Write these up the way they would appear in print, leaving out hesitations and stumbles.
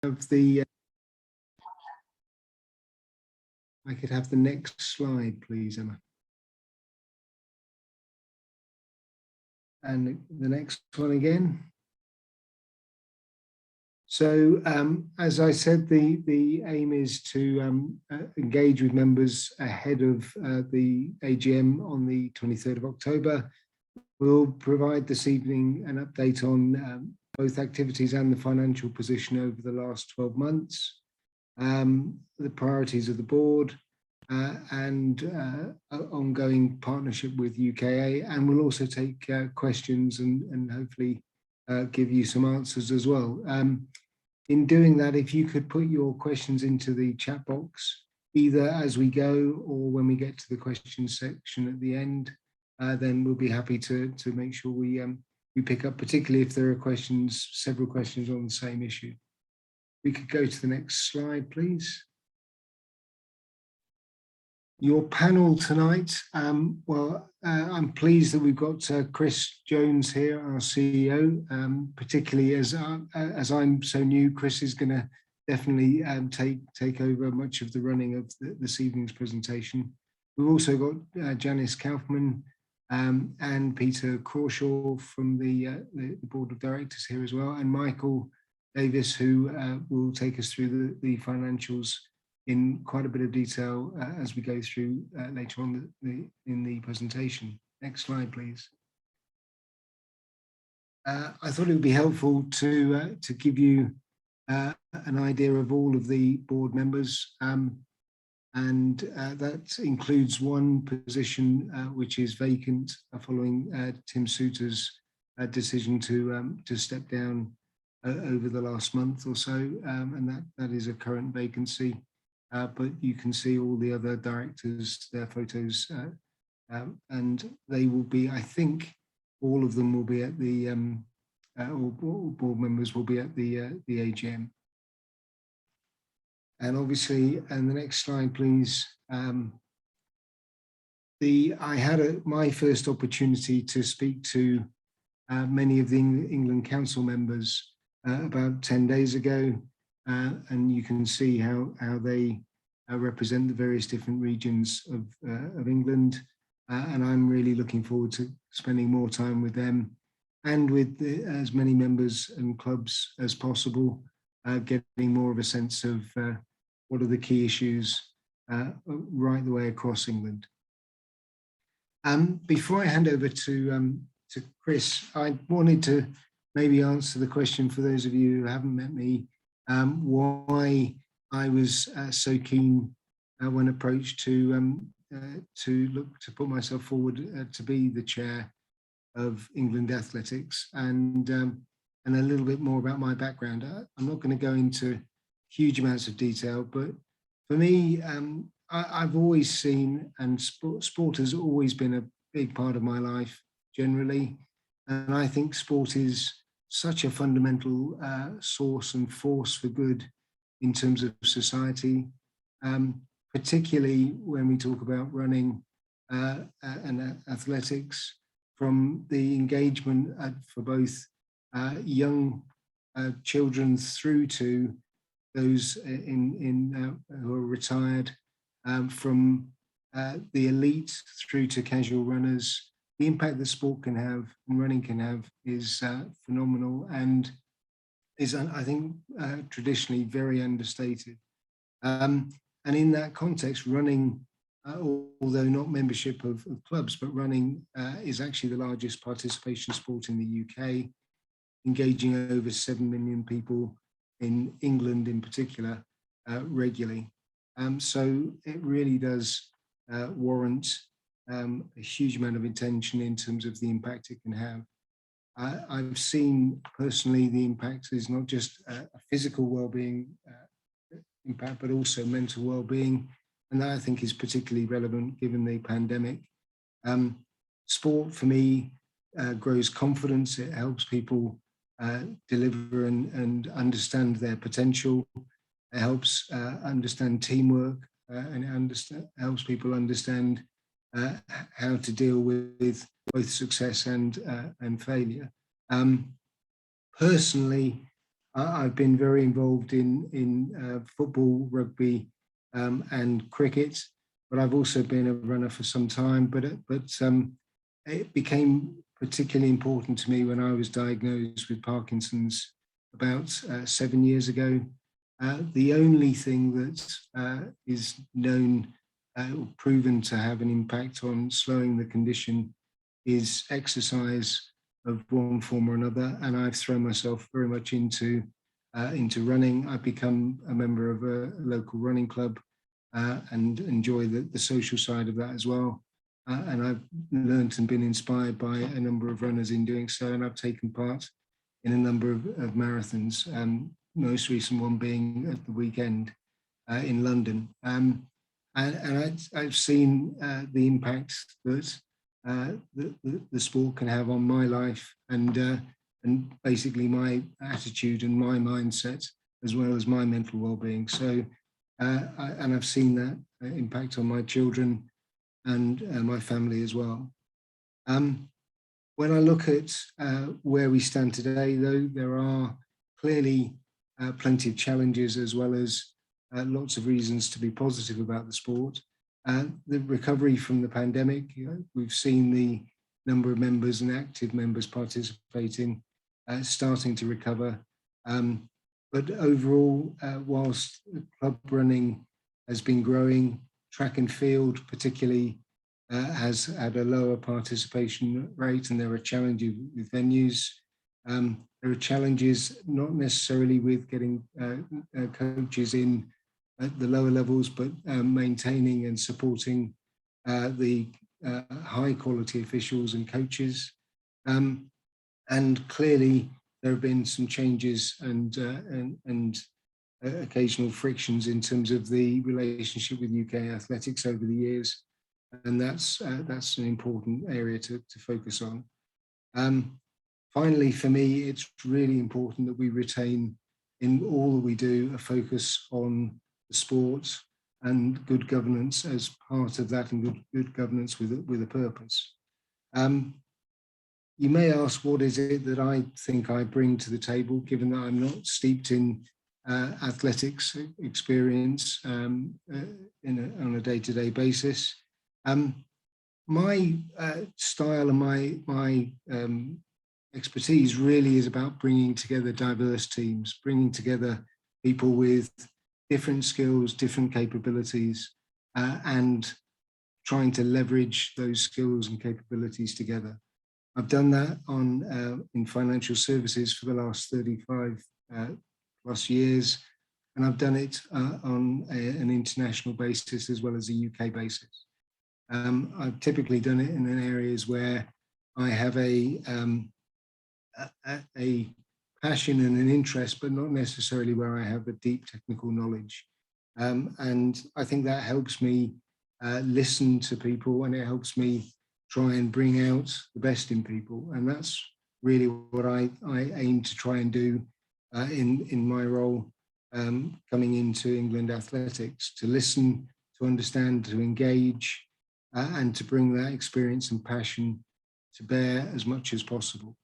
have the, I could have the next slide, please, Emma. And the next one again. So, as I said, the aim is to engage with members ahead of the AGM on the 23rd of October. We'll provide this evening an update on both activities and the financial position over the last 12 months, the priorities of the board, and ongoing partnership with UKA, and we'll also take questions and hopefully give you some answers as well. In doing that, if you could put your questions into the chat box, either as we go or when we get to the questions section at the end, then we'll be happy to make sure we pick up, particularly if there are questions, several questions on the same issue. We could go to the next slide, please. Your panel tonight, well, I'm pleased that we've got Chris Jones here, our CEO, particularly as I'm so new. Chris is going to definitely take over much of the running of this evening's presentation. We've also got Janice Kaufman and Peter Crawshaw from the Board of Directors here as well, and Michael Davis, who will take us through the financials in quite a bit of detail as we go through later on in the presentation. Next slide, please. I thought it would be helpful to give you an idea of all of the board members, and that includes one position which is vacant following Tim Souter's decision to step down over the last month or so, and that is a current vacancy. But you can see all the other directors, their photos, and they will be, I think, all of them will be at the, all board members will be at the AGM. And obviously, and the next slide, please. I had my first opportunity to speak to many of the England Council members about 10 days ago. And you can see how they represent the various different regions of England. And I'm really looking forward to spending more time with them and with as many members and clubs as possible, getting more of a sense of what are the key issues right the way across England. Before I hand over to Chris, I wanted to maybe answer the question for those of you who haven't met me, why I was so keen when approached to look to put myself forward to be the chair of England Athletics, and a little bit more about my background. I'm not going to go into huge amounts of detail, but for me, I've always seen, and sport has always been a big part of my life generally, and I think sport is such a fundamental source and force for good in terms of society, particularly when we talk about running and athletics, from the engagement for both young children through to those who are retired, from the elite through to casual runners. The impact that sport can have and running can have is phenomenal, and is, I think, traditionally very understated. And in that context, running, although not membership of clubs, but running is actually the largest participation sport in the UK, engaging over 7 million people in England in particular regularly. So it really does warrant a huge amount of attention in terms of the impact it can have. I've seen personally the impact is not just a physical well-being impact, but also mental well-being, and that I think is particularly relevant given the pandemic. Sport for me grows confidence. It helps people deliver and understand their potential. It helps understand teamwork, and it helps people understand how to deal with both success and failure. Personally, I've been very involved in football, rugby, and cricket, but I've also been a runner for some time. But it became particularly important to me when I was diagnosed with Parkinson's about 7 years ago. The only thing that is known or proven to have an impact on slowing the condition is exercise of one form or another, and I've thrown myself very much into running. I've become a member of a local running club and enjoy the social side of that as well. And I've learnt and been inspired by a number of runners in doing so, and I've taken part in a number of marathons, most recent one being at the weekend in London. And I've seen the impact that the sport can have on my life and basically my attitude and my mindset, as well as my mental well-being. So, and I've seen that impact on my children and my family as well. When I look at where we stand today, though, there are clearly plenty of challenges, as well as lots of reasons to be positive about the sport. The recovery from the pandemic, we've seen the number of members and active members participating starting to recover. But overall, whilst club running has been growing, track and field particularly has had a lower participation rate, and there are challenges with venues. There are challenges not necessarily with getting coaches in at the lower levels, but maintaining and supporting the high quality officials and coaches. And clearly there have been some changes and occasional frictions in terms of the relationship with UK athletics over the years. And that's an important area to focus on. Finally, for me, it's really important that we retain in all that we do a focus on the sport and good governance as part of that, and good governance with a purpose. You may ask, what is it that I think I bring to the table, given that I'm not steeped in athletics experience on a day-to-day basis. My style and my expertise really is about bringing together diverse teams, bringing together people with different skills, different capabilities, and trying to leverage those skills and capabilities together. I've done that in financial services for the last 35 plus years, and I've done it on an international basis as well as a UK basis. I've typically done it in areas where I have a passion and an interest, but not necessarily where I have a deep technical knowledge. And I think that helps me listen to people, and it helps me try and bring out the best in people. And that's really what I aim to try and do in my role coming into England Athletics, to listen, to understand, to engage, and to bring that experience and passion to bear as much as possible.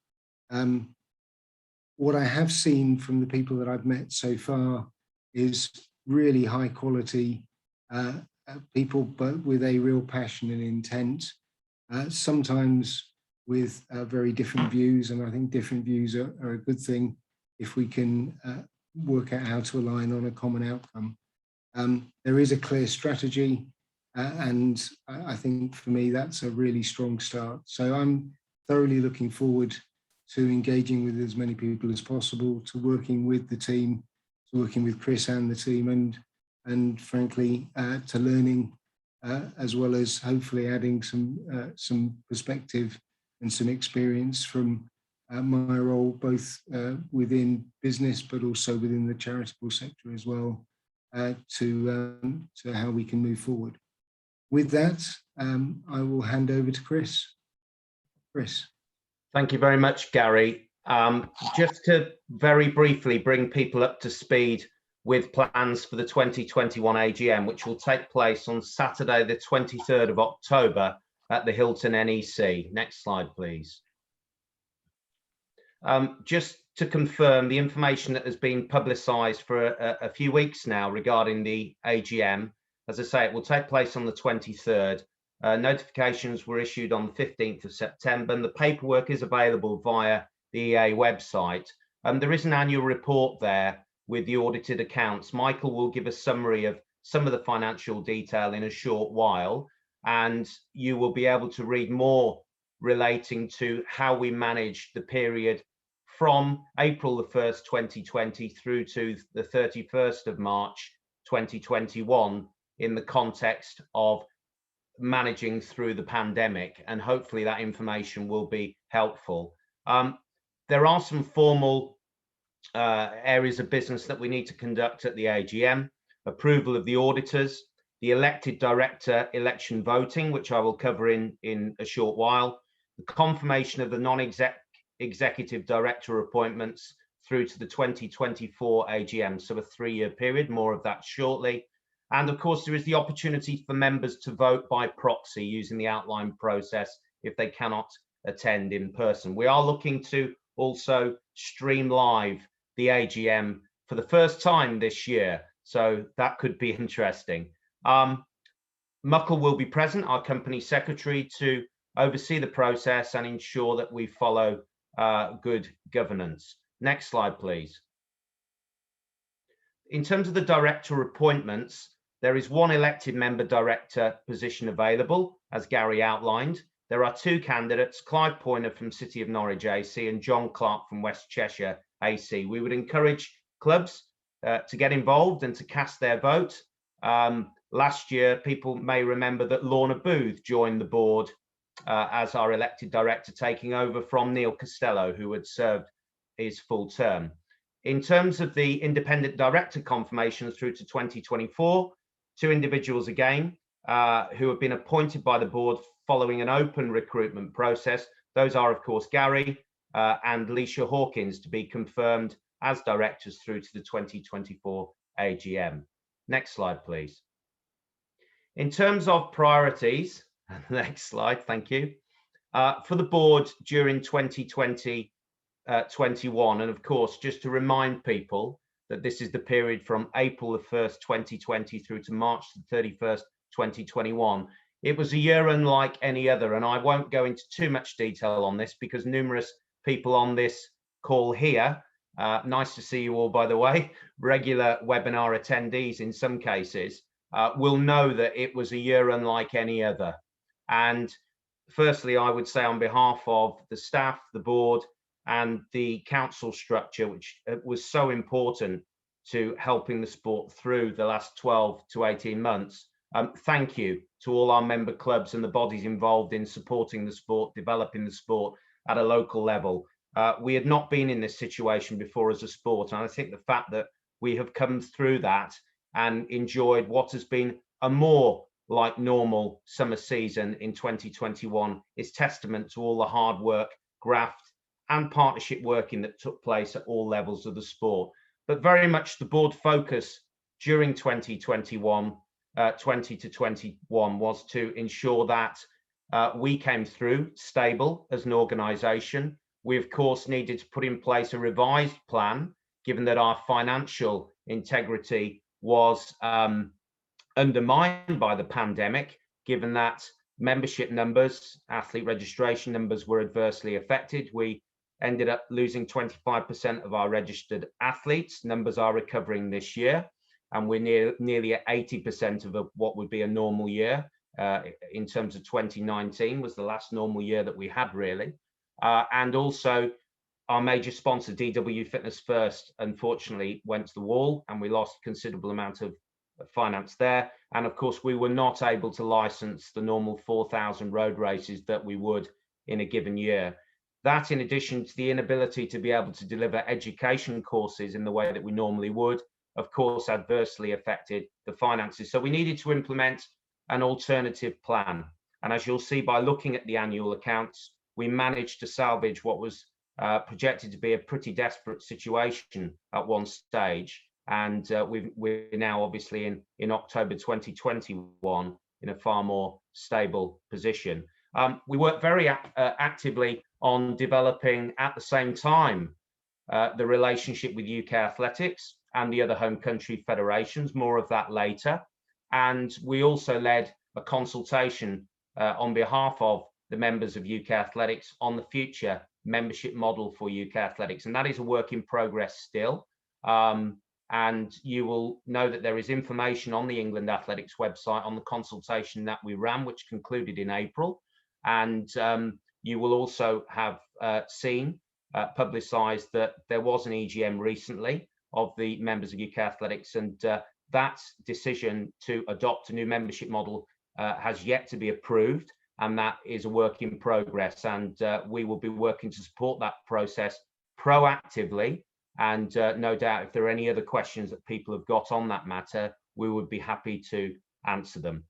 What I have seen from the people that I've met so far is really high quality people, but with a real passion and intent, sometimes with very different views. And I think different views are a good thing if we can work out how to align on a common outcome. There is a clear strategy, and I think for me, that's a really strong start. So I'm thoroughly looking forward to engaging with as many people as possible, to working with the team, to working with Chris and the team, and frankly, to learning, as well as hopefully adding some perspective and some experience from my role, both within business, but also within the charitable sector as well, to how we can move forward. With that, I will hand over to Chris. Chris. Thank you very much, Gary. Just to very briefly bring people up to speed with plans for the 2021 AGM, which will take place on Saturday, the 23rd of October at the Hilton NEC. Next slide, please. Just to confirm the information that has been publicised for a few weeks now regarding the AGM. As I say, it will take place on the 23rd. Notifications were issued on the 15th of September, and the paperwork is available via the EA website. There is an annual report there with the audited accounts. Michael will give a summary of some of the financial detail in a short while, and you will be able to read more relating to how we managed the period from April the 1st, 2020 through to the 31st of March, 2021 in the context of managing through the pandemic, and hopefully that information will be helpful. There are some formal areas of business that we need to conduct at the AGM. Approval of the auditors, the elected director election voting, which I will cover in a short while, the confirmation of the non-executive director appointments through to the 2024 AGM, so a 3-year period, more of that shortly. And of course, there is the opportunity for members to vote by proxy using the outline process if they cannot attend in person. We are looking to also stream live the AGM for the first time this year, so that could be interesting. Muckle will be present, our company secretary, to oversee the process and ensure that we follow good governance. Next slide, please. In terms of the director appointments, there is one elected member director position available, as Gary outlined. There are 2 candidates, Clive Poyner from City of Norwich AC and John Clark from West Cheshire AC. We would encourage clubs to get involved and to cast their vote. Last year, people may remember that Lorna Booth joined the board as our elected director, taking over from Neil Costello, who had served his full term. In terms of the independent director confirmation through to 2024, 2 individuals again who have been appointed by the board following an open recruitment process. Those are, of course, Gary and Leisha Hawkins, to be confirmed as directors through to the 2024 AGM. Next slide, please. In terms of priorities, next slide, thank you. For the board during 2020-21, and of course, just to remind people that this is the period from April the 1st, 2020 through to March the 31st, 2021. It was a year unlike any other, and I won't go into too much detail on this because numerous people on this call here, nice to see you all, by the way, regular webinar attendees in some cases, will know that it was a year unlike any other. And firstly, I would say on behalf of the staff, the board, and the council structure, which was so important to helping the sport through the last 12 to 18 months, thank you to all our member clubs and the bodies involved in supporting the sport, developing the sport at a local level. We had not been in this situation before as a sport, and I think the fact that we have come through that and enjoyed what has been a more like normal summer season in 2021 is testament to all the hard work, graft, and partnership working that took place at all levels of the sport. But very much the board focus during 2021, 20 to 21 was to ensure that we came through stable as an organisation. We, of course, needed to put in place a revised plan, given that our financial integrity was undermined by the pandemic, given that membership numbers, athlete registration numbers were adversely affected. We ended up losing 25% of our registered athletes. Numbers are recovering this year, and we're nearly at 80% of what would be a normal year. In terms of 2019 was the last normal year that we had, really. And also our major sponsor, DW Fitness First, unfortunately went to the wall, and we lost a considerable amount of finance there. And of course, we were not able to license the normal 4,000 road races that we would in a given year. That, in addition to the inability to be able to deliver education courses in the way that we normally would, of course, adversely affected the finances. So we needed to implement an alternative plan. And as you'll see by looking at the annual accounts, we managed to salvage what was projected to be a pretty desperate situation at one stage. And we're now obviously in October 2021 in a far more stable position. We worked very actively on developing at the same time the relationship with UK Athletics and the other home country federations, more of that later. And we also led a consultation on behalf of the members of UK Athletics on the future membership model for UK Athletics. And that is a work in progress still. And you will know that there is information on the England Athletics website on the consultation that we ran, which concluded in April. And you will also have seen publicised that there was an EGM recently of the members of UK Athletics, and that decision to adopt a new membership model has yet to be approved, and that is a work in progress. And we will be working to support that process proactively. And no doubt, if there are any other questions that people have got on that matter, we would be happy to answer them.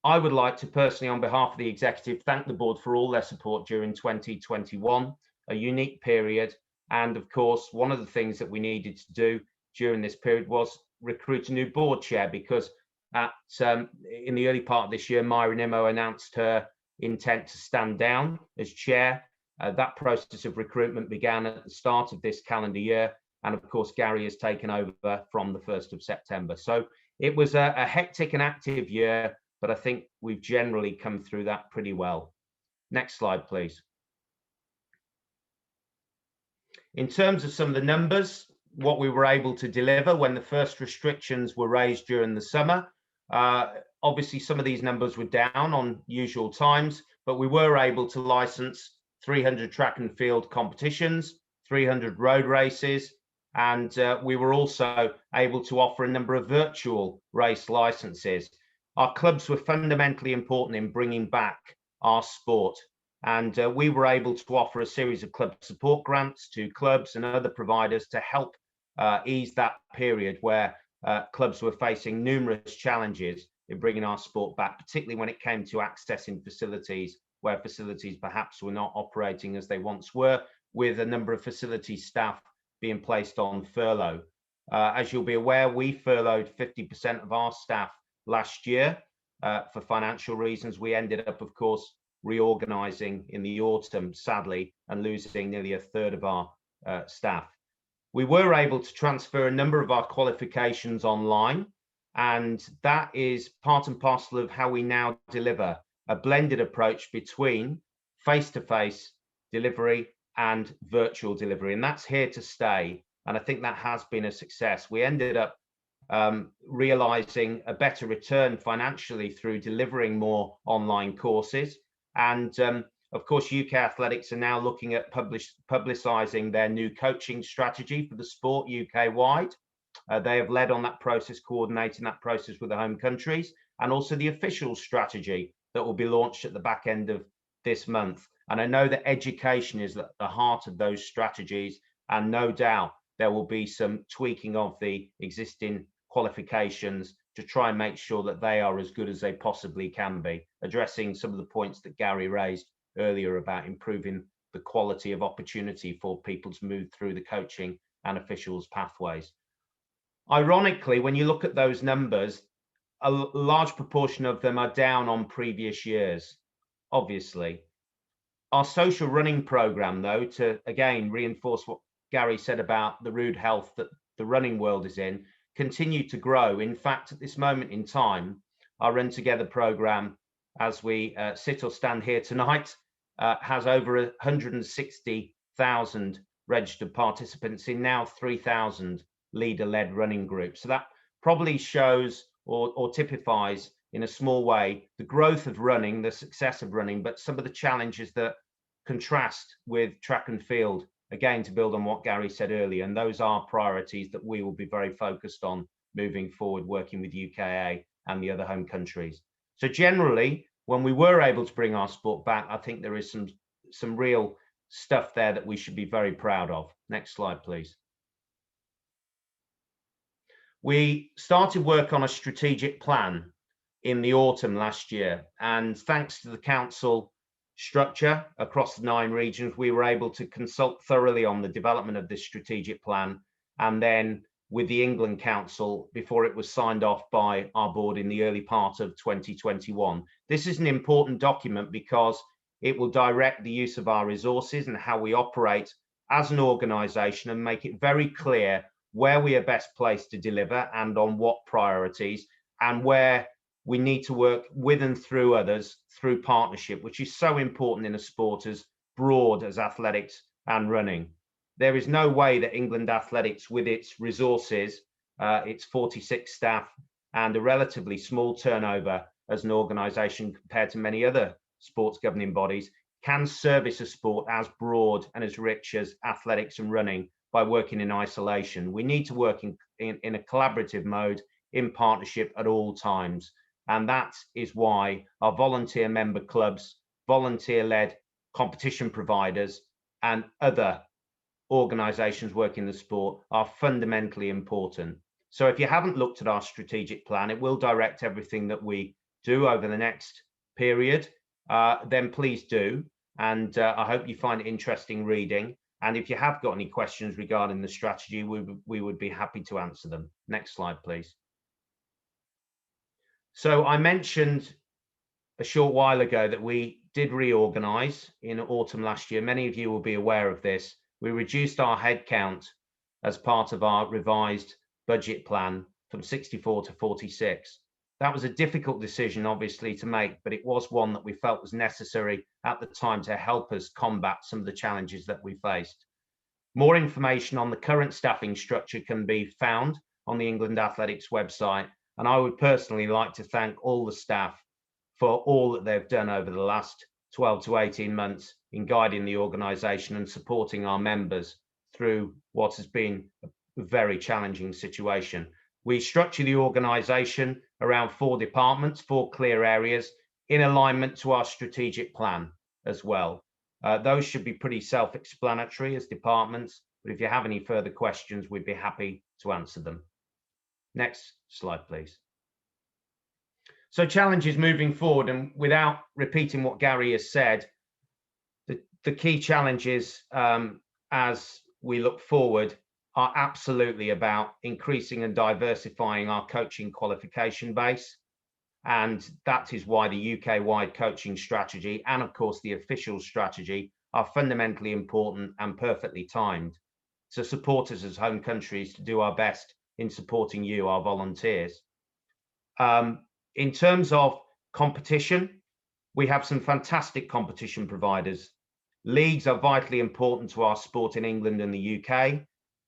I would like to personally, on behalf of the executive, thank the board for all their support during 2021, a unique period. And of course, one of the things that we needed to do during this period was recruit a new board chair, because in the early part of this year, Myra Nimmo announced her intent to stand down as chair. That process of recruitment began at the start of this calendar year. And of course, Gary has taken over from the 1st of September. So it was a hectic and active year, but I think we've generally come through that pretty well. Next slide, please. In terms of some of the numbers, what we were able to deliver when the first restrictions were raised during the summer, obviously some of these numbers were down on usual times, but we were able to license 300 track and field competitions, 300 road races, and we were also able to offer a number of virtual race licenses. Our clubs were fundamentally important in bringing back our sport, and we were able to offer a series of club support grants to clubs and other providers to help ease that period where clubs were facing numerous challenges in bringing our sport back, particularly when it came to accessing facilities where facilities perhaps were not operating as they once were, with a number of facility staff being placed on furlough. As you'll be aware, we furloughed 50% of our staff last year for financial reasons. We ended up, of course, reorganising in the autumn, sadly, and losing nearly a third of our staff. We were able to transfer a number of our qualifications online, and that is part and parcel of how we now deliver a blended approach between face-to-face delivery and virtual delivery, and that's here to stay. And I think that has been a success. We ended up realizing a better return financially through delivering more online courses. And of course, UK Athletics are now looking at publicising their new coaching strategy for the sport UK-wide. They have led on that process, coordinating that process with the home countries, and also the official strategy that will be launched at the back end of this month. And I know that education is at the heart of those strategies, and no doubt there will be some tweaking of the existing qualifications to try and make sure that they are as good as they possibly can be, addressing some of the points that Gary raised earlier about improving the quality of opportunity for people to move through the coaching and officials pathways. Ironically, when you look at those numbers, a large proportion of them are down on previous years, obviously. Our social running program, though, to again reinforce what Gary said about the rude health that the running world is in, continue to grow. In fact, at this moment in time, our Run Together program, as we sit or stand here tonight, has over 160,000 registered participants in now 3,000 leader-led running groups. So that probably shows or typifies in a small way the growth of running, the success of running, but some of the challenges that contrast with track and field, again, to build on what Gary said earlier. And those are priorities that we will be very focused on moving forward, working with UKA and the other home countries. So generally, when we were able to bring our sport back, I think there is some real stuff there that we should be very proud of. Next slide, please. We started work on a strategic plan in the autumn last year, and thanks to the council structure across the 9 regions, we were able to consult thoroughly on the development of this strategic plan, and then with the England Council before it was signed off by our board in the early part of 2021. This is an important document because it will direct the use of our resources and how we operate as an organisation and make it very clear where we are best placed to deliver and on what priorities, and where we need to work with and through others through partnership, which is so important in a sport as broad as athletics and running. There is no way that England Athletics, with its resources, its 46 staff and a relatively small turnover as an organisation compared to many other sports governing bodies, can service a sport as broad and as rich as athletics and running by working in isolation. We need to work in a collaborative mode, in partnership at all times. And that is why our volunteer member clubs, volunteer-led competition providers, and other organisations working in the sport are fundamentally important. So if you haven't looked at our strategic plan, it will direct everything that we do over the next period. Then please do. And I hope you find it interesting reading. And if you have got any questions regarding the strategy, we would be happy to answer them. Next slide, please. So I mentioned a short while ago that we did reorganise in autumn last year. Many of you will be aware of this. We reduced our headcount as part of our revised budget plan from 64 to 46. That was a difficult decision, obviously, to make, but it was one that we felt was necessary at the time to help us combat some of the challenges that we faced. More information on the current staffing structure can be found on the England Athletics website, and I would personally like to thank all the staff for all that they've done over the last 12 to 18 months in guiding the organisation and supporting our members through what has been a very challenging situation. We structure the organisation around 4 departments, 4 clear areas, in alignment to our strategic plan as well. Those should be pretty self-explanatory as departments, but if you have any further questions, we'd be happy to answer them. Next slide, please. So challenges moving forward, and without repeating what Gary has said, the key challenges as we look forward are absolutely about increasing and diversifying our coaching qualification base. And that is why the UK-wide coaching strategy and, of course, the official strategy are fundamentally important and perfectly timed to support us as home countries to do our best in supporting you, our volunteers. In terms of competition, we have some fantastic competition providers. Leagues are vitally important to our sport in England and the UK.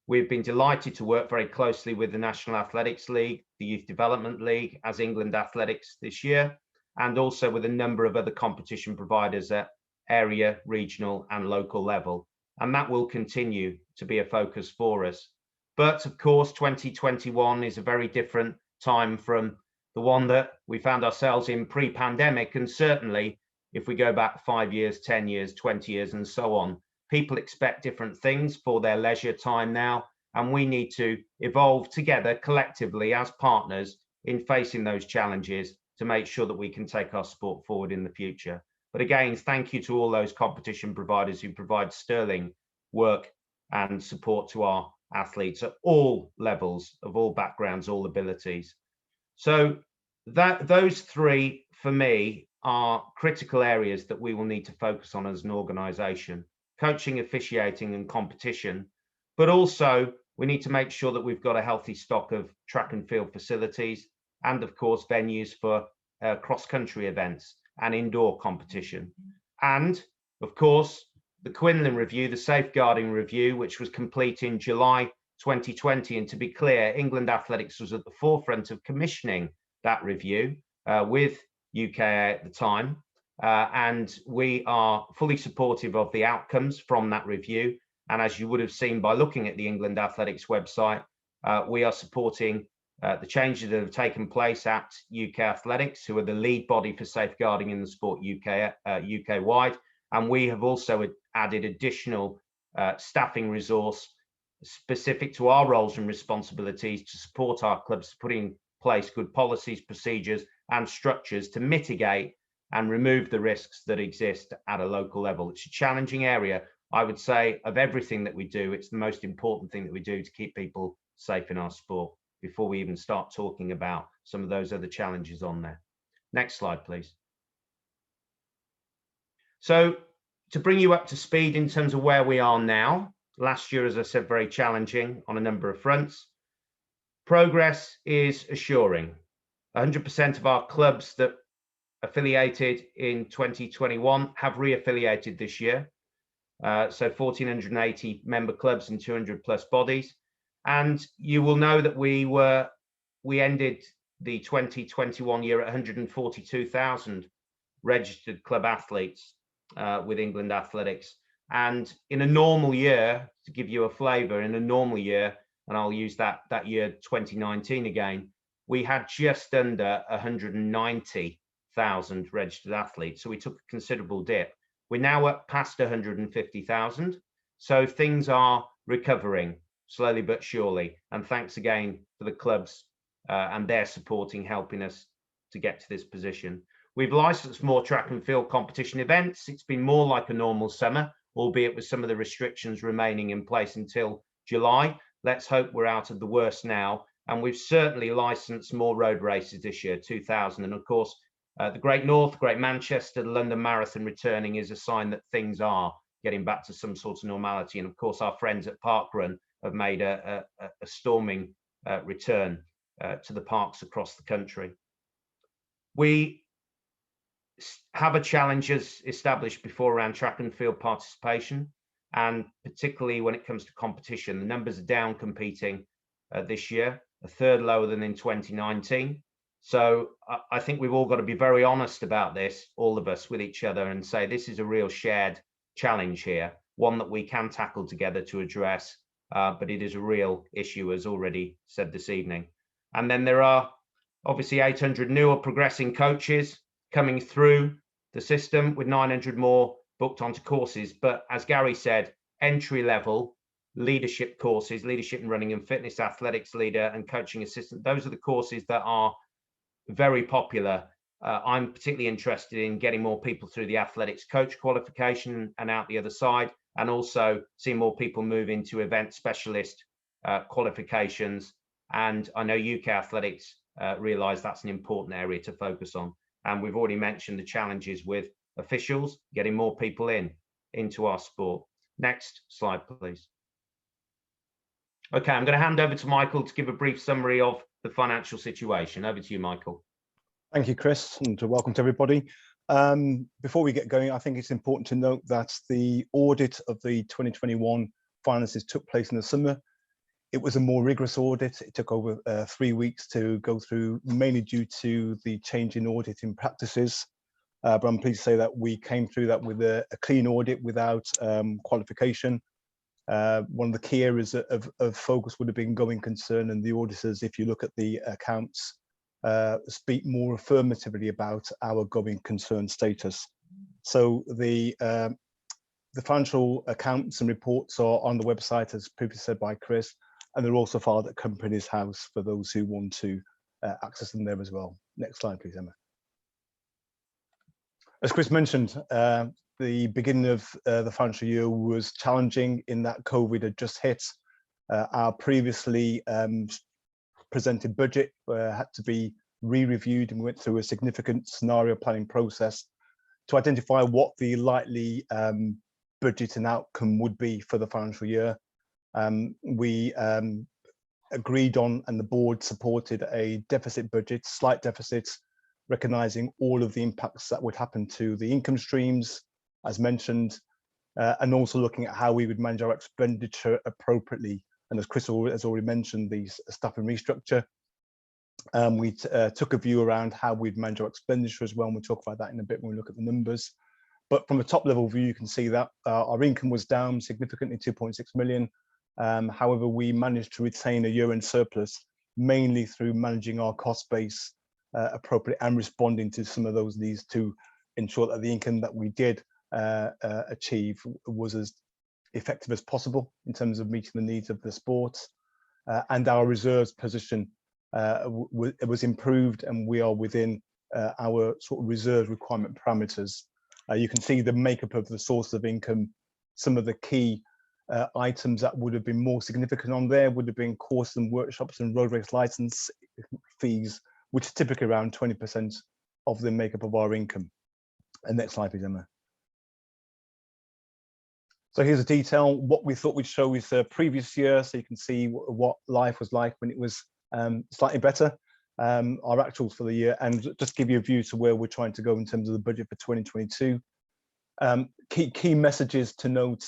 We've been delighted to work very closely with the National Athletics League, the Youth Development League as England Athletics this year, and also with a number of other competition providers at area, regional and local level. And that will continue to be a focus for us. But of course, 2021 is a very different time from the one that we found ourselves in pre-pandemic. And certainly, if we go back 5 years, 10 years, 20 years, and so on, people expect different things for their leisure time now, and we need to evolve together collectively as partners in facing those challenges to make sure that we can take our sport forward in the future. But again, thank you to all those competition providers who provide sterling work and support to our athletes at all levels, of all backgrounds, all abilities. So those 3 for me are critical areas that we will need to focus on as an organisation: coaching, officiating and competition. But also we need to make sure that we've got a healthy stock of track and field facilities and, of course, venues for cross-country events and indoor competition. And of course, the Quinlan review, the safeguarding review, which was complete in July 2020. And to be clear, England Athletics was at the forefront of commissioning that review with UKA at the time. And we are fully supportive of the outcomes from that review. And as you would have seen by looking at the England Athletics website, we are supporting the changes that have taken place at UK Athletics, who are the lead body for safeguarding in the sport UK-wide. And we have also added additional staffing resource specific to our roles and responsibilities to support our clubs to put in place good policies, procedures and structures to mitigate and remove the risks that exist at a local level. It's a challenging area. I would say of everything that we do, it's the most important thing that we do to keep people safe in our sport before we even start talking about some of those other challenges on there. Next slide, please. So to bring you up to speed in terms of where we are now, Last year, as I said, very challenging on a number of fronts. Progress is assuring. 100% of our clubs that affiliated in 2021 have re-affiliated this year. So 1,480 member clubs and 200 plus bodies. And you will know that we ended the 2021 year at 142,000 registered club athletes with England Athletics. And in a normal year, to give you a flavour, in a normal year, and I'll use that year 2019 again, we had just under 190,000 registered athletes. So we took a considerable dip. We're now up past 150,000. So things are recovering slowly but surely. And thanks again for the clubs and their supporting, helping us to get to this position. We've licensed more track and field competition events. It's been more like a normal summer, albeit with some of the restrictions remaining in place until July. Let's hope we're out of the worst now. And we've certainly licensed more road races this year, 2,000. And of course, the Great North, Great Manchester, the London Marathon returning is a sign that things are getting back to some sort of normality. And of course, our friends at Parkrun have made a storming return to the parks across the country. We have a challenge as established before around track and field participation, and particularly when it comes to competition. The numbers are down competing this year, a third lower than in 2019. So I think we've all got to be very honest about this, all of us with each other, and say this is a real shared challenge here, one that we can tackle together to address, but it is a real issue, as already said this evening. And then there are obviously 800 newer progressing coaches coming through the system, with 900 more booked onto courses. But as Gary said, entry level leadership courses, leadership in running and fitness, athletics leader and coaching assistant, those are the courses that are very popular. I'm particularly interested in getting more people through the athletics coach qualification and out the other side, and also seeing more people move into event specialist qualifications. And I know UK Athletics realise that's an important area to focus on. And we've already mentioned the challenges with officials, getting more people into our sport. Next slide, please. Okay, I'm going to hand over to Michael to give a brief summary of the financial situation. Over to you, Michael. Thank you, Chris, and welcome to everybody. Before we get going, I think it's important to note that the audit of the 2021 finances took place in the summer. It was a more rigorous audit. It took over 3 weeks to go through, mainly due to the change in auditing practices. But I'm pleased to say that we came through that with a clean audit without qualification. One of the key areas of focus would have been going concern, and the auditors, if you look at the accounts, speak more affirmatively about our going concern status. So the financial accounts and reports are on the website, as previously said by Chris, and they're also filed at Companies House for those who want to access them there as well. Next slide, please, Emma. As Chris mentioned, the beginning of the financial year was challenging in that COVID had just hit. Our previously presented budget had to be re-reviewed, and we went through a significant scenario planning process to identify what the likely budget and outcome would be for the financial year. We agreed on, and the board supported, a deficit budget, slight deficits, recognising all of the impacts that would happen to the income streams, as mentioned, and also looking at how we would manage our expenditure appropriately. And as Chris has already mentioned, the staff and restructure. We took a view around how we'd manage our expenditure as well, and we'll talk about that in a bit when we look at the numbers. But from a top level view, you can see that our income was down significantly, 2.6 million. However, we managed to retain a year-end surplus, mainly through managing our cost base appropriately and responding to some of those needs to ensure that the income that we did achieve was as effective as possible in terms of meeting the needs of the sport. And our reserves position was improved, and we are within our sort of reserve requirement parameters. You can see the makeup of the source of income. Some of the key items that would have been more significant on there would have been courses and workshops and road race license fees, which is typically around 20% of the makeup of our income. And next slide, please, Emma. So here's a detail. What we thought we'd show is the previous year, so you can see what life was like when it was slightly better, our actuals for the year, and just give you a view to where we're trying to go in terms of the budget for 2022. Key messages to note: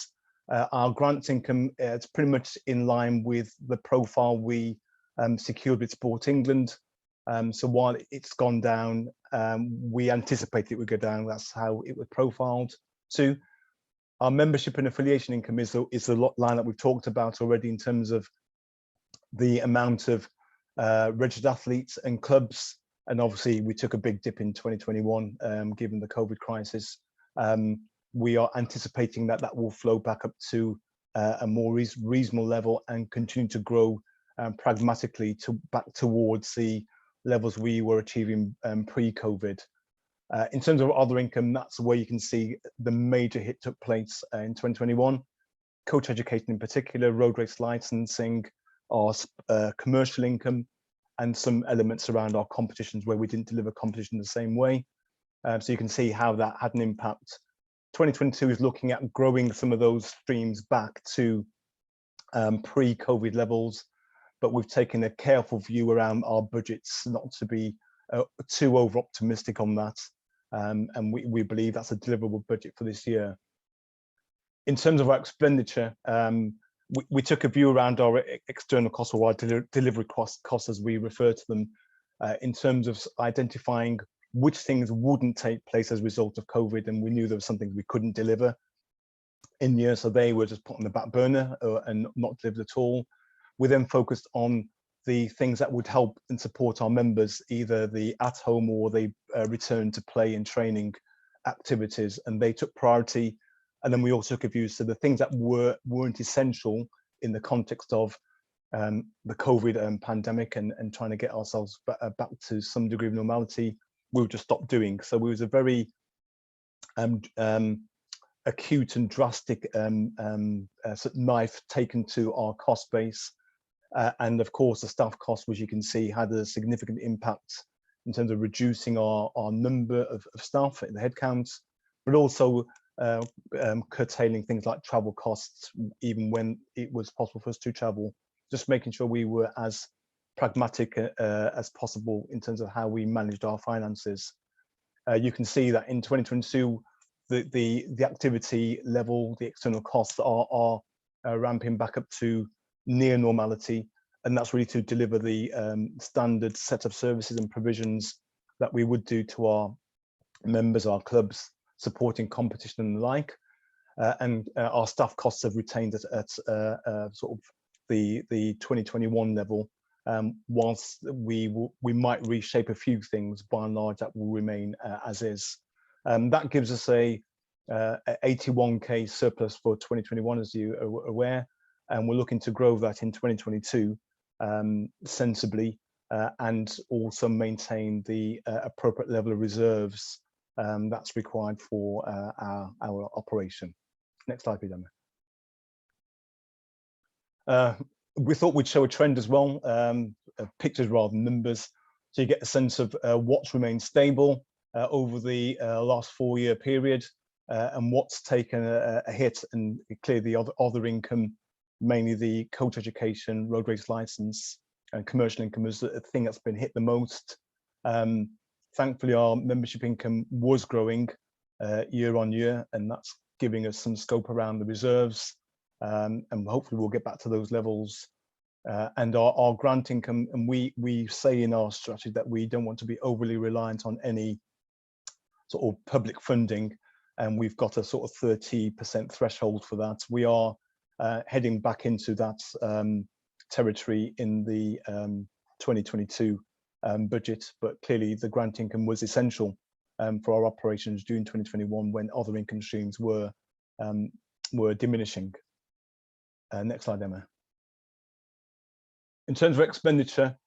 our grants income, it's pretty much in line with the profile we secured with Sport England. So while it's gone down, we anticipated it would go down. That's how it was profiled. Two, our membership and affiliation income is the line that we've talked about already in terms of the amount of registered athletes and clubs. And obviously we took a big dip in 2021 given the COVID crisis. We are anticipating that that will flow back up to a more reasonable level and continue to grow pragmatically back towards the levels we were achieving pre-COVID. In terms of other income, that's where you can see the major hit took place in 2021. Coach education in particular, road race licensing, our commercial income, and some elements around our competitions where we didn't deliver competition the same way. So you can see how that had an impact. 2022 is looking at growing some of those streams back to pre-COVID levels, but we've taken a careful view around our budgets not to be too over-optimistic on that. And we believe that's a deliverable budget for this year. In terms of our expenditure, we took a view around our external costs, or our delivery costs as we refer to them, in terms of identifying which things wouldn't take place as a result of COVID, and we knew there were some things we couldn't deliver in the year, so they were just put on the back burner and not delivered at all. We then focused on the things that would help and support our members, either the at-home or the return to play and training activities, and they took priority. And then we also took a view to the things that weren't essential in the context of the COVID pandemic and trying to get ourselves back to some degree of normality. We would just stop doing. So it was a very acute and drastic knife taken to our cost base. And of course, the staff cost, which you can see, had a significant impact in terms of reducing our number of staff in the headcounts, but also curtailing things like travel costs, even when it was possible for us to travel, just making sure we were as pragmatic as possible in terms of how we managed our finances. You can see that in 2022, the activity level, the external costs are ramping back up to near normality, and that's really to deliver the standard set of services and provisions that we would do to our members, our clubs, supporting competition and the like. And our staff costs have retained at sort of the 2021 level, whilst we might reshape a few things. By and large, that will remain as is. That gives us a 81k surplus for 2021, as you are aware, and we're looking to grow that in 2022 sensibly, and also maintain the appropriate level of reserves that's required for our operation. Next slide, please, Emma. We thought we'd show a trend as well, pictures rather than numbers, so you get a sense of what's remained stable over the last 4-year period, and what's taken a hit. And clearly the other income, mainly the coach education, road race license, and commercial income is the thing that's been hit the most. Thankfully, our membership income was growing year on year, and that's giving us some scope around the reserves, and hopefully we'll get back to those levels. And our grant income, and we say in our strategy that we don't want to be overly reliant on any sort of public funding, and we've got a sort of 30% threshold for that. We are heading back into that territory in the 2022 budget, but clearly the grant income was essential for our operations during 2021 when other income streams were diminishing. Next slide, Emma. In terms of expenditure,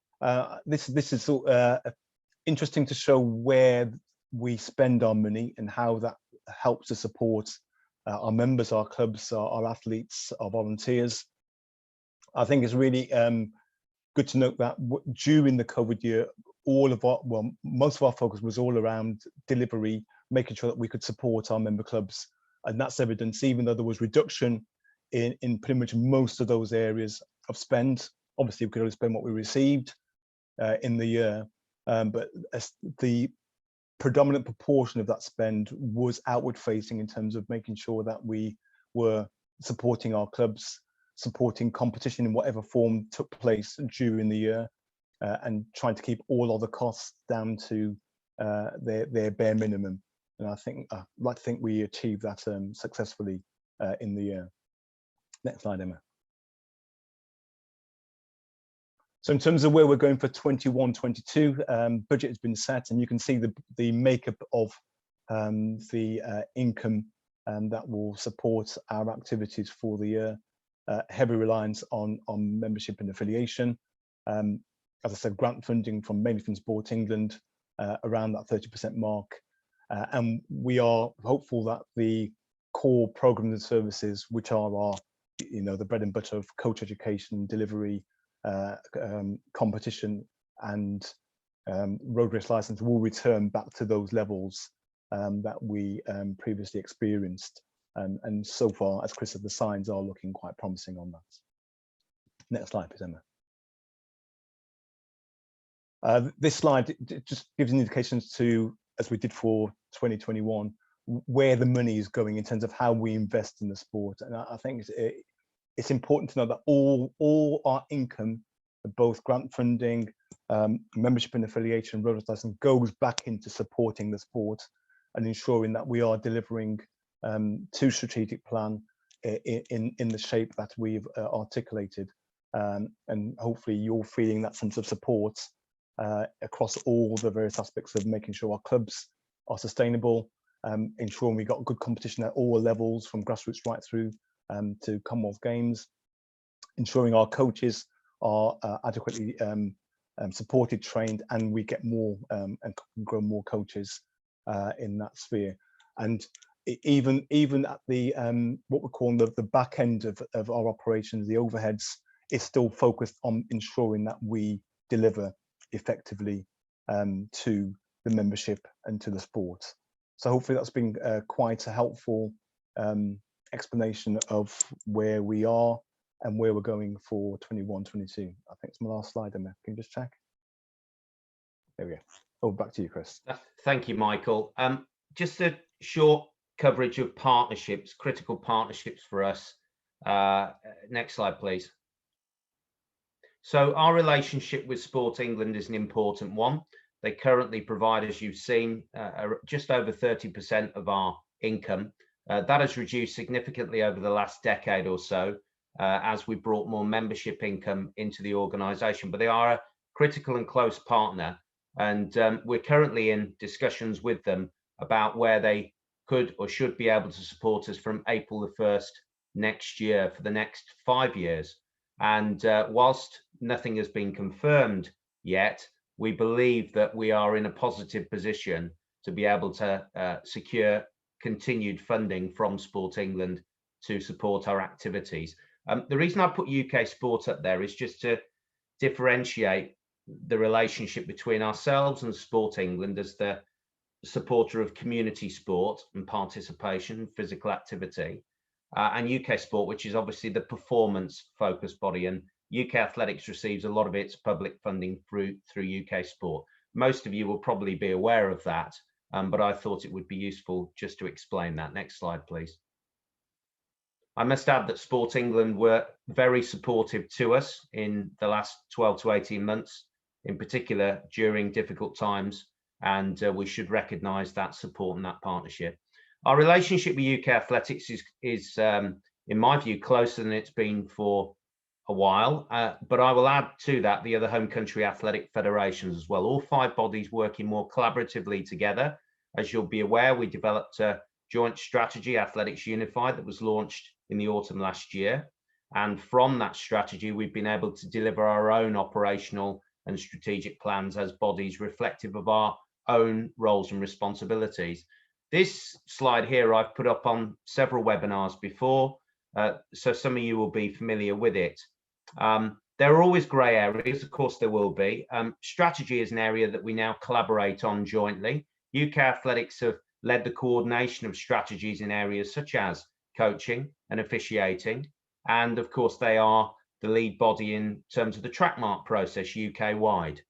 this is interesting to show where we spend our money and how that helps to support our members, our clubs, our athletes, our volunteers. I think it's really good to note that during the COVID year, most of our focus was all around delivery, making sure that we could support our member clubs. And that's evidence, even though there was reduction in pretty much most of those areas of spend. Obviously, we could only spend what we received in the year, but as the predominant proportion of that spend was outward facing in terms of making sure that we were supporting our clubs, supporting competition in whatever form took place during the year, and trying to keep all other costs down to their bare minimum. And I'd like to think we achieved that successfully in the year. Next slide, Emma. So in terms of where we're going for 21-22, budget has been set, and you can see the makeup of the income that will support our activities for the year. Heavy reliance on membership and affiliation. As I said, grant funding from mainly from Sport England, around that 30% mark. And we are hopeful that the core programs and services, which are our, the bread and butter of coach education, delivery, competition and road race license, will return back to those levels that we previously experienced. And so far, as Chris said, the signs are looking quite promising on that. Next slide, please, Emma. This slide just gives indications to, as we did for 2021, where the money is going in terms of how we invest in the sport. And I think it's important to know that all our income, both grant funding, membership and affiliation, road license, goes back into supporting the sport and ensuring that we are delivering to strategic plan in the shape that we've articulated. And hopefully you're feeling that sense of support across all the various aspects of making sure our clubs are sustainable, ensuring we got good competition at all levels, from grassroots right through to Commonwealth Games, ensuring our coaches are adequately supported, trained, and we get more and grow more coaches in that sphere. And even at the what we're calling the back end of our operations, the overheads, is still focused on ensuring that we deliver effectively to the membership and to the sport. So hopefully that's been quite a helpful explanation of where we are and where we're going for 21-22. I think it's my last slide, Emma. Can you just check? There we go. Oh, back to you, Chris. Thank you, Michael. Just a short coverage of partnerships, critical partnerships for us. Next slide, please. So our relationship with Sport England is an important one. They currently provide, as you've seen, just over 30% of our income. That has reduced significantly over the last decade or so as we brought more membership income into the organisation. But they are a critical and close partner, and we're currently in discussions with them about where they could or should be able to support us from April the 1st next year for the next 5 years. And whilst nothing has been confirmed yet, we believe that we are in a positive position to be able to secure continued funding from Sport England to support our activities. The reason I put UK Sport up there is just to differentiate the relationship between ourselves and Sport England as the supporter of community sport and participation, physical activity, and UK Sport, which is obviously the performance focused body, and UK Athletics receives a lot of its public funding through UK Sport. Most of you will probably be aware of that, but I thought it would be useful just to explain that. Next slide, please. I must add that Sport England were very supportive to us in the last 12 to 18 months, in particular during difficult times, and we should recognise that support and that partnership. Our relationship with UK Athletics is in my view, closer than it's been for a while, but I will add to that the other home country athletic federations as well. All 5 bodies working more collaboratively together. As you'll be aware, we developed a joint strategy, Athletics Unified, that was launched in the autumn last year. And from that strategy, we've been able to deliver our own operational and strategic plans as bodies reflective of our own roles and responsibilities. This slide here I've put up on several webinars before, so some of you will be familiar with it. There are always grey areas, of course there will be. Strategy is an area that we now collaborate on jointly. UK Athletics have led the coordination of strategies in areas such as coaching and officiating. And of course, they are the lead body in terms of the track mark process UK-wide.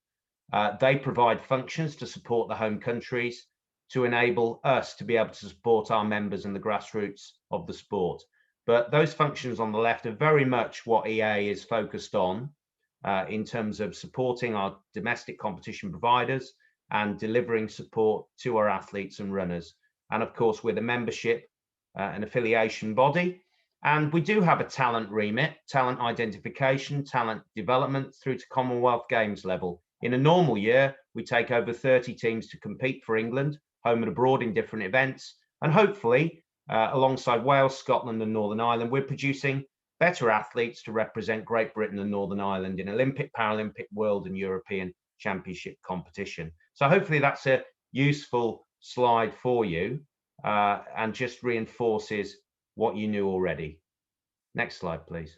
They provide functions to support the home countries to enable us to be able to support our members and the grassroots of the sport. But those functions on the left are very much what EA is focused on in terms of supporting our domestic competition providers and delivering support to our athletes and runners. And of course, we're the membership and affiliation body. And we do have a talent remit, talent identification, talent development through to Commonwealth Games level. In a normal year, we take over 30 teams to compete for England, home and abroad in different events. And hopefully, alongside Wales, Scotland and Northern Ireland, we're producing better athletes to represent Great Britain and Northern Ireland in Olympic, Paralympic, World and European Championship competition. So hopefully that's a useful slide for you and just reinforces what you knew already. Next slide, please.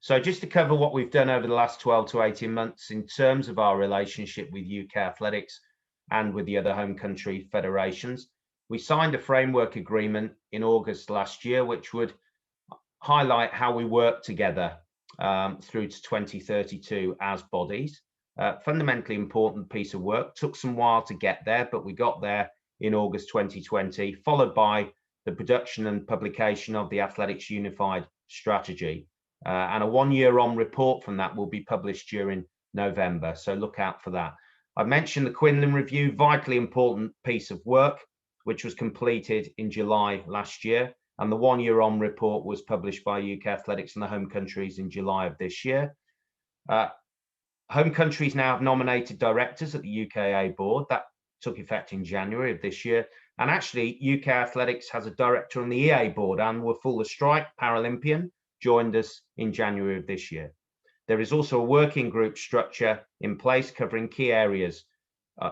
So just to cover what we've done over the last 12 to 18 months in terms of our relationship with UK athletics and with the other home country federations, we signed a framework agreement in August last year, which would highlight how we work together through to 2032 as bodies. Fundamentally important piece of work, took some while to get there, but we got there in August 2020, followed by the production and publication of the Athletics Unified Strategy. And a one-year-on report from that will be published during November, so look out for that. I mentioned the Quinlan review, vitally important piece of work, which was completed in July last year, and the one-year-on report was published by UK Athletics and the home countries in July of this year. Home countries now have nominated directors at the UKA board. That took effect in January of this year. And actually, UK Athletics has a director on the EA board, and Wafula Strike, Paralympian, joined us in January of this year. There is also a working group structure in place covering key areas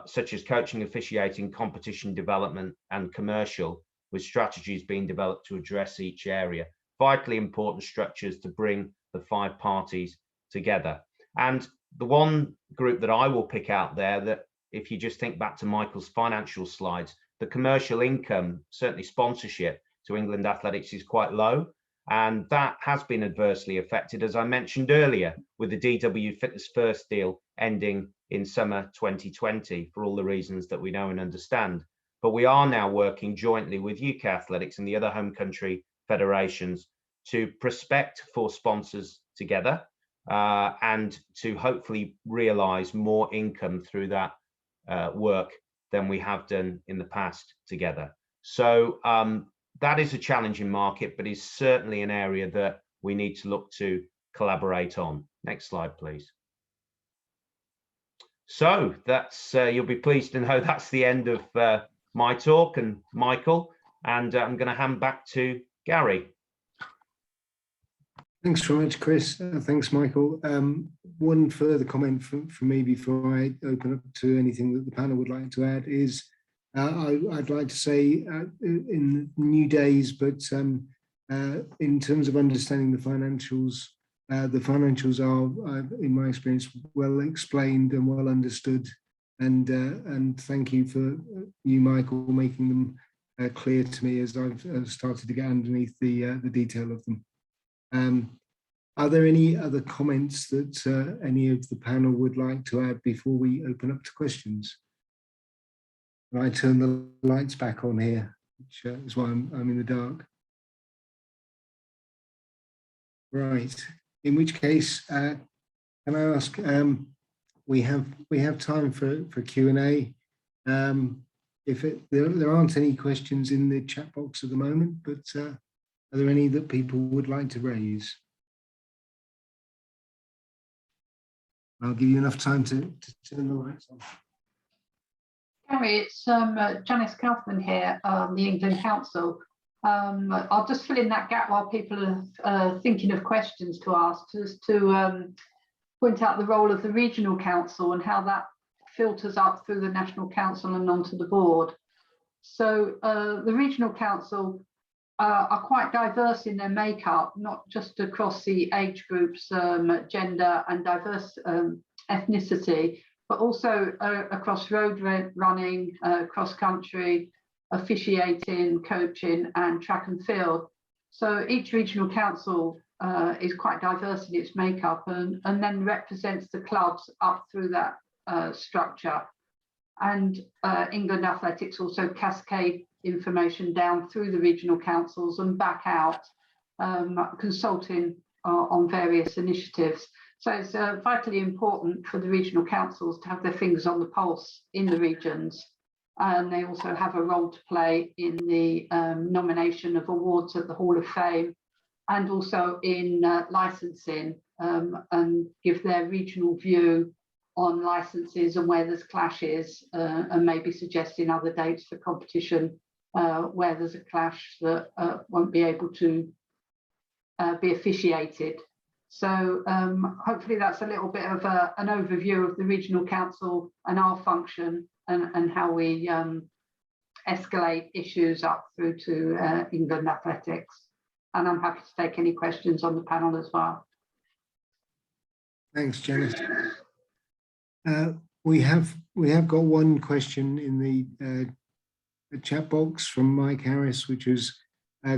such as coaching, officiating, competition development and commercial, with strategies being developed to address each area. Vitally important structures to bring the 5 parties together. And the one group that I will pick out there, that if you just think back to Michael's financial slides, the commercial income, certainly sponsorship to England Athletics, is quite low. And that has been adversely affected, as I mentioned earlier, with the DW Fitness First deal ending in summer 2020 for all the reasons that we know and understand. But we are now working jointly with UK Athletics and the other home country federations to prospect for sponsors together and to hopefully realise more income through that work than we have done in the past together. So that is a challenging market, but is certainly an area that we need to look to collaborate on. Next slide, please. So that's you'll be pleased to know that's the end of my talk and Michael, and I'm going to hand back to Gary. Thanks very much, Chris. Thanks, Michael. One further comment from me before I open up to anything that the panel would like to add is I'd like to say in new days, but in terms of understanding the financials are, in my experience, well explained and well understood. And thank you for you, Michael, making them clear to me as I've started to get underneath the detail of them. Are there any other comments that any of the panel would like to add before we open up to questions? And I turn the lights back on here, which is why I'm in the dark. Right. In which case, can I ask? We have time for Q&A. If there aren't any questions in the chat box at the moment, but are there any that people would like to raise? I'll give you enough time to turn the lights on. Gary, it's Janice Kaufman here, the England Council. I'll just fill in that gap while people are thinking of questions to ask, just to point out the role of the Regional Council and how that filters up through the National Council and onto the board. So the Regional Council are quite diverse in their makeup, not just across the age groups, gender and diverse ethnicity, but also across road running, cross country, officiating, coaching, and track and field. So each regional council is quite diverse in its makeup, and then represents the clubs up through that structure. And England Athletics also cascade information down through the regional councils and back out, consulting on various initiatives. So it's vitally important for the regional councils to have their fingers on the pulse in the regions. And they also have a role to play in the nomination of awards at the Hall of Fame, and also in licensing, and give their regional view on licenses and where there's clashes, and maybe suggesting other dates for competition where there's a clash that won't be able to be officiated. So hopefully that's a little bit of an overview of the regional council and our function, and how we escalate issues up through to England Athletics. And I'm happy to take any questions on the panel as well. Thanks, Janice. We have got one question in the chat box from Mike Harris, which was,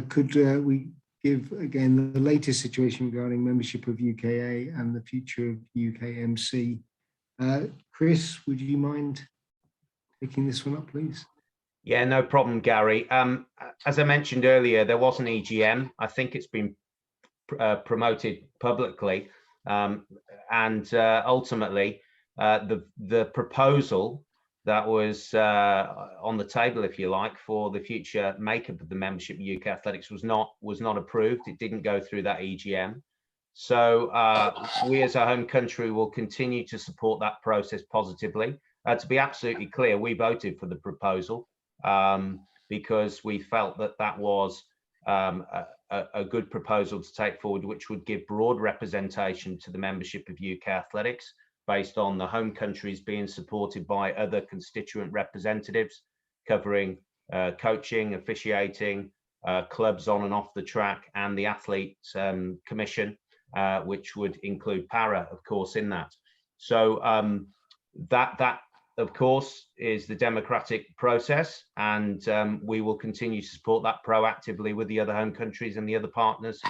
could we give again the latest situation regarding membership of UKA and the future of UKMC? Chris, would you mind picking this one up, please? Yeah, no problem, Gary. As I mentioned earlier, there was an EGM. I think it's been promoted publicly, and ultimately the proposal that was on the table, if you like, for the future makeup of the membership of UK Athletics was not approved. It didn't go through that EGM. So we as a home country will continue to support that process positively. To be absolutely clear, we voted for the proposal because we felt that that was a good proposal to take forward, which would give broad representation to the membership of UK Athletics, based on the home countries being supported by other constituent representatives covering coaching, officiating, clubs on and off the track, and the Athletes Commission, which would include para, of course, in that. So that, of course, is the democratic process, and we will continue to support that proactively with the other home countries and the other partners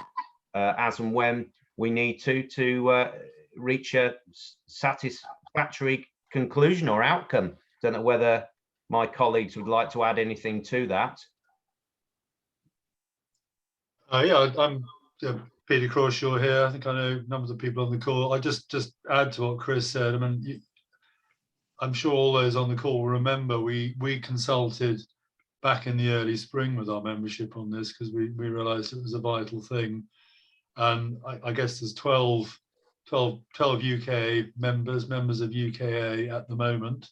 as and when we need to reach a satisfactory conclusion or outcome. Don't know whether my colleagues would like to add anything to that. Yeah, I'm Peter Crawshaw here. I think I know numbers of people on the call. I just add to what Chris said. I mean, I'm sure all those on the call will remember we consulted back in the early spring with our membership on this, because we realised it was a vital thing. And I guess there's 12 UK members of UKA at the moment.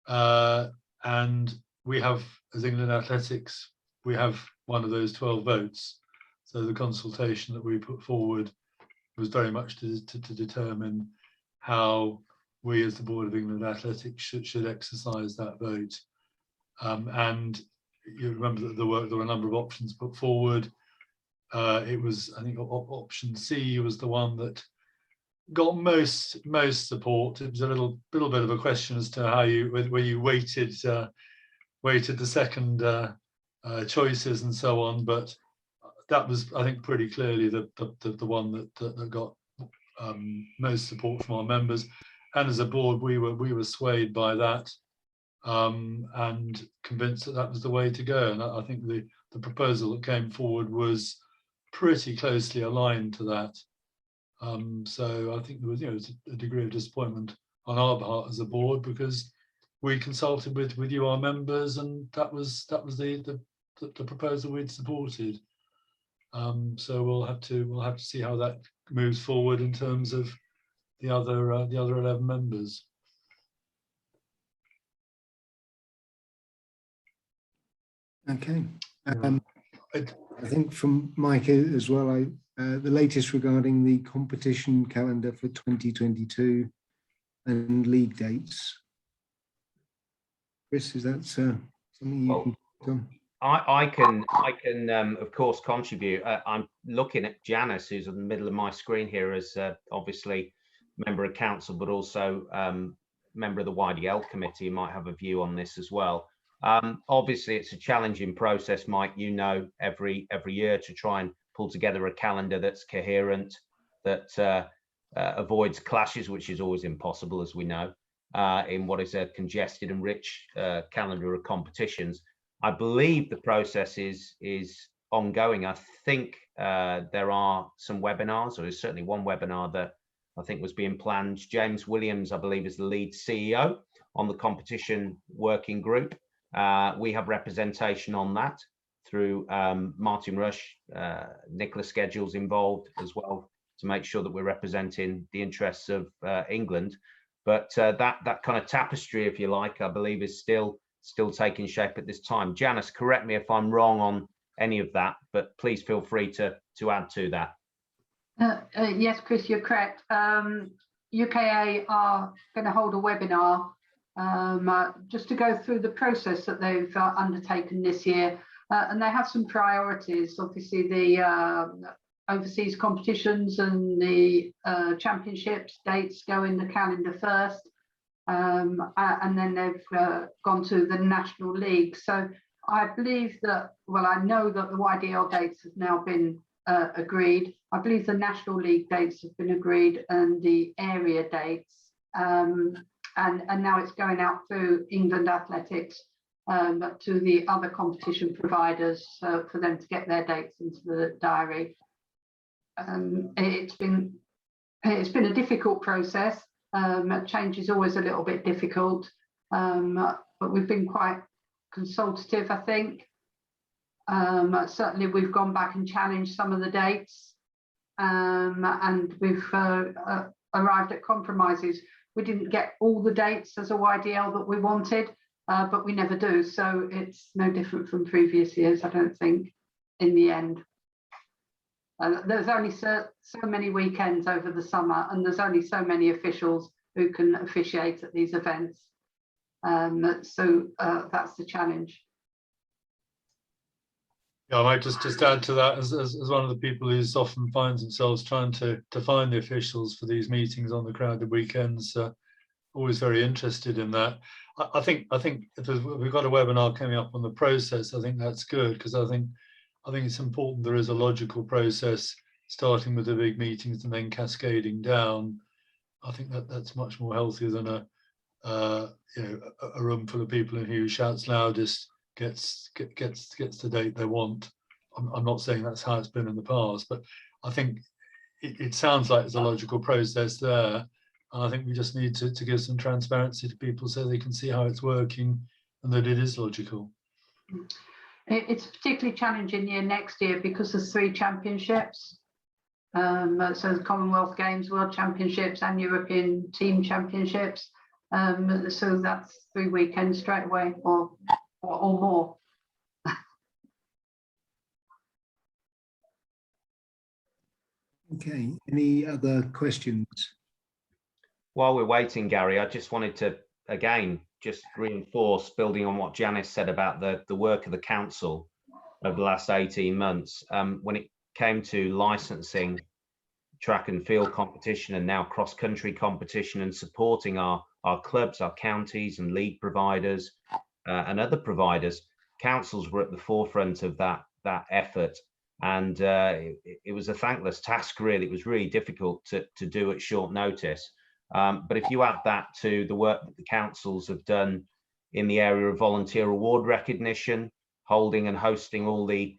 And we have, as England Athletics, we have one of those 12 votes. So the consultation that we put forward was very much to determine how we as the Board of England Athletics should exercise that vote. And you remember that there were a number of options put forward. It was, I think, option C was the one that got most support. It was a little bit of a question as to how where you weighted the second choices and so on, but that was, I think, pretty clearly the one that got most support from our members. And as a board, we were swayed by that and convinced that that was the way to go. And I think the proposal that came forward was pretty closely aligned to that. So I think there was, a degree of disappointment on our part as a board, because we consulted with you, our members, and that was the proposal we'd supported. So we'll have to see how that moves forward in terms of the other 11 members. Okay. I think from Mike as well, the latest regarding the competition calendar for 2022 and league dates. Chris, is that something you can do? I can of course contribute. I'm looking at Janice, who's in the middle of my screen here, as obviously member of council, but also member of the YDL committee who might have a view on this as well. Obviously, it's a challenging process, Mike, you know, every year to try and pull together a calendar that's coherent, that avoids clashes, which is always impossible, as we know, in what is a congested and rich calendar of competitions. I believe the process is ongoing. I think there are some webinars, or there's certainly one webinar that I think was being planned. James Williams, I believe, is the lead CEO on the competition working group. We have representation on that through Martin Rush, Nicola Schedule's involved as well, to make sure that we're representing the interests of England. But that kind of tapestry, if you like, I believe is still taking shape at this time. Janice, correct me if I'm wrong on any of that, but please feel free to add to that. Yes, Chris, you're correct. UKA are going to hold a webinar just to go through the process that they've undertaken this year. And they have some priorities. Obviously, the overseas competitions and the championships dates go in the calendar first. And then they've gone to the National League. So I believe that, well, I know that the YDL dates have now been agreed. I believe the National League dates have been agreed and the area dates. And now it's going out through England Athletics to the other competition providers for them to get their dates into the diary. It's been a difficult process. Change is always a little bit difficult, but we've been quite consultative, I think. Certainly we've gone back and challenged some of the dates, and we've arrived at compromises. We didn't get all the dates as a YDL that we wanted, but we never do. So it's no different from previous years, I don't think, in the end. There's only so many weekends over the summer, and there's only so many officials who can officiate at these events. So that's the challenge. Yeah, I might just add to that as one of the people who's often finds themselves trying to find the officials for these meetings on the crowded weekends. Always very interested in that. I think if we've got a webinar coming up on the process, I think that's good, because I think it's important there is a logical process starting with the big meetings and then cascading down. I think that's much more healthier than a room full of people who shouts loudest gets the date they want. I'm not saying that's how it's been in the past, but I think it sounds like there's a logical process there. And I think we just need to give some transparency to people so they can see how it's working and that it is logical. It's a particularly challenging year next year because there's 3 championships. So the Commonwealth Games, World Championships and European Team Championships. So that's 3 weekends straight away or more. Okay, any other questions? While we're waiting, Gary, I just wanted to, again, just reinforce, building on what Janice said about the work of the council over the last 18 months. When it came to licensing track and field competition and now cross-country competition and supporting our clubs, our counties and league providers and other providers, councils were at the forefront of that effort. And it was a thankless task, really. It was really difficult to do at short notice. But if you add that to the work that the councils have done in the area of volunteer award recognition, holding and hosting all the